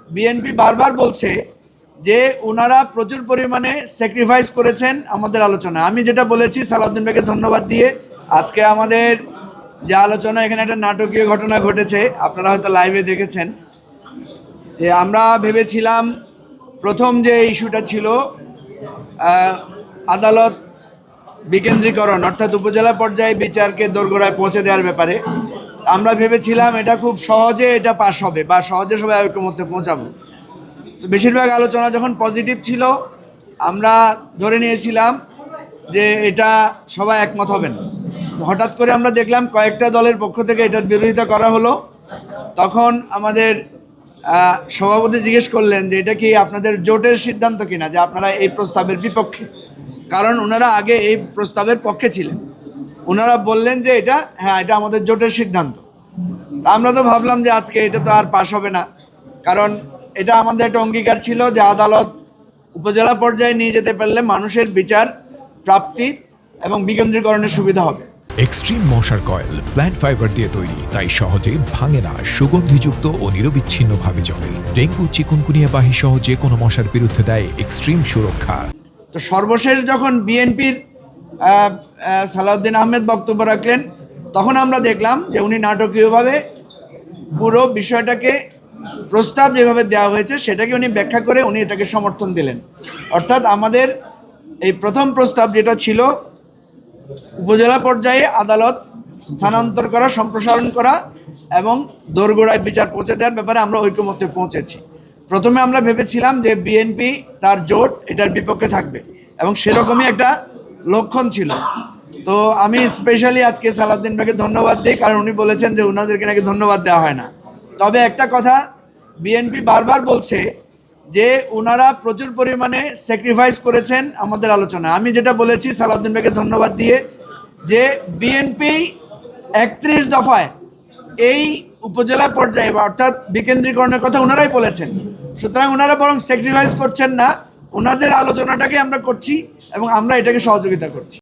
BNP বারবার বলছে যে ওনারা প্রচুর পরিমাণে স্যাক্রিফাইস করেছেন আমাদের আলোচনা। আমি যেটা বলেছি সালাউদ্দিন ভাইকে ধন্যবাদ দিয়ে আজকে আমাদের যে আলোচনা, এখানে একটা নাটকীয় ঘটনা ঘটেছে, আপনারা হয়তো লাইভে দেখেছেন। যে আমরা ভেবেছিলাম প্রথম যে ইস্যুটা ছিল আদালত বিকেন্দ্রীকরণ, অর্থাৎ উপজেলা পর্যায়ে বিচারকে দোরগোড়ায় পৌঁছে দেওয়ার ব্যাপারে আমরা ভেবেছিলাম এটা খুব সহজে এটা পাশ হবে বা সহজে সবাই ঐক্যমত্যে পৌঁছাবো। তো বেশিরভাগ আলোচনা যখন পজিটিভ ছিল, আমরা ধরে নিয়েছিলাম যে এটা সবাই একমত হবেন। হঠাৎ করে আমরা দেখলাম কয়েকটা দলের পক্ষ থেকে এটার বিরোধিতা করা হলো। তখন আমাদের সভাপতি জিজ্ঞেস করলেন যে এটা কি আপনাদের জোটের সিদ্ধান্ত কিনা, যে আপনারা এই প্রস্তাবের বিপক্ষে। কারণ ওনারা আগে এই প্রস্তাবের পক্ষে ছিলেন। ওনারা বললেন যে এটা এটা আমাদের জোটের সিদ্ধান্ত। তা আমরা তো ভাবলাম যে আজকে এটা তো আর পাশ হবে না, কারণ এটা আমাদের একটা অঙ্গীকার ছিল যে আদালত উপজেলা পর্যায়ে নিয়ে যেতে পারলে মানুষের বিচার প্রাপ্তি এবং বিকেন্দ্রীকরণের সুবিধা হবে। এক্সট্রিম মশার কয়েল প্ল্যান্ট ফাইবার দিয়ে তৈরি, তাই সহজে ভাঙে না, সুগন্ধিযুক্ত ও নিরবিচ্ছিন্নভাবে জ্বলে। ডেঙ্গু, চিকুনগুনিয়া বাহি সহ যে কোনো মশার বিরুদ্ধে দেয় এক্সট্রিম সুরক্ষা। তো সর্বশেষ যখন বিএনপির সালাউদ্দিন আহমেদ বক্তব্য রাখলেন, তখন আমরা দেখলাম যে উনি নাটকীয়ভাবে পুরো বিষয়টাকে, প্রস্তাব যেভাবে দেওয়া হয়েছে সেটাকে উনি ব্যাখ্যা করে উনি এটাকে সমর্থন দিলেন। অর্থাৎ আমাদের এই প্রথম প্রস্তাব যেটা ছিল উপজেলা পর্যায়ে আদালত স্থানান্তর করা, সম্প্রসারণ করা এবং দোরগোড়ায় বিচার পৌঁছে দেওয়ার ব্যাপারে আমরা ঐকমত্যে পৌঁছেছি। প্রথমে আমরা ভেবেছিলাম যে বিএনপি তার জোট এটার বিপক্ষে থাকবে এবং সেরকমই একটা লক্ষণ ছিল। তো আমি স্পেশালি আজকে সালাউদ্দিন ভাইকে ধন্যবাদ দিই, কারণ উনি বলেছেন যে ওনাদেরকে নাকি ধন্যবাদ দেওয়া হয় না। তবে একটা কথা, বিএনপি বারবার বলছে যে ওনারা প্রচুর পরিমাণে স্যাক্রিফাইস করেছেন আমাদের আলোচনা। আমি যেটা বলেছি সালাউদ্দিন ভাইকে ধন্যবাদ দিয়ে যে বিএনপি 31 দফায় এই উপজেলা পর্যায়ে অর্থাৎ বিকেন্দ্রীকরণের কথা ওনারাই বলেছেন। সুতরাং ওনারা বরং স্যাক্রিফাইস করছেন না, ওনাদের আলোচনাটাকে আমরা করছি এবং আমরা এটাকে সহযোগিতা করছি।